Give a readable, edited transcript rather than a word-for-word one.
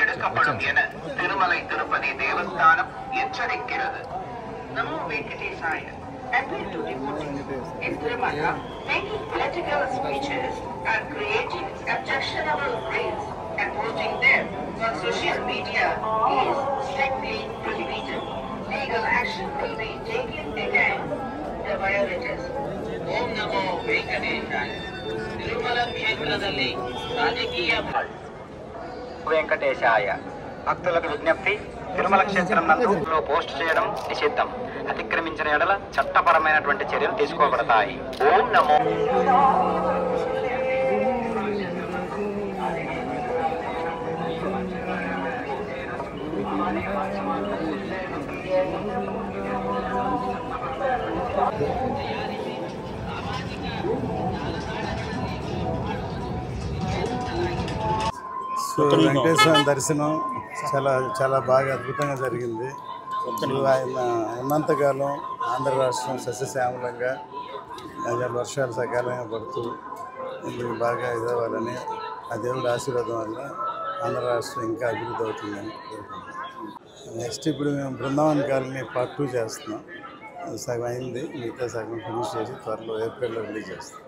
எடுக்கப்படும் என Thirumalai Tirupati Devasthanam எச்சரிக்கிறது. Namo Venkatesaya. Appeal to devotees in Tirumala, making political speeches and creating objectionable reels and posting them on social media is strictly prohibited. Legal action will be taken against the violators. Om Namo Venkatesaya. Tirumala క్షేత్రದಲ್ಲಿ రాజకీయ వెంకటేశాయ. భక్తులకు విజ్ఞప్తి, తిరుమల క్షేత్రం నందు post చేయడం నిషిద్ధం. అతిక్రమించిన ఎడల చట్టపరమైనటువంటి చర్యలు తీసుకోబడతాయి. ఓం నమో సో వెంకటేశ్వర దర్శనం చాలా బాగా అద్భుతంగా జరిగింది. ఆయన ఉన్నంతకాలం ఆంధ్ర రాష్ట్రం సస్యశ్యామలంగా వర్షాలు సకాలంగా పడుతూ ఇందుకు బాగా ఇదవ్వాలని ఆ దేవుడి ఆశీర్వాదం వల్ల ఆంధ్ర రాష్ట్రం ఇంకా అభివృద్ధి అవుతుందని కోరుకుంటున్నాం. నెక్స్ట్ ఇప్పుడు మేము బృందావన్ కాలనీ పార్ట్ 2 చేస్తున్నాం. సగం అయింది, మిగతా సగం ఫినిష్ చేసి త్వరలో ఏప్రిల్లో రిలీజ్ చేస్తాం.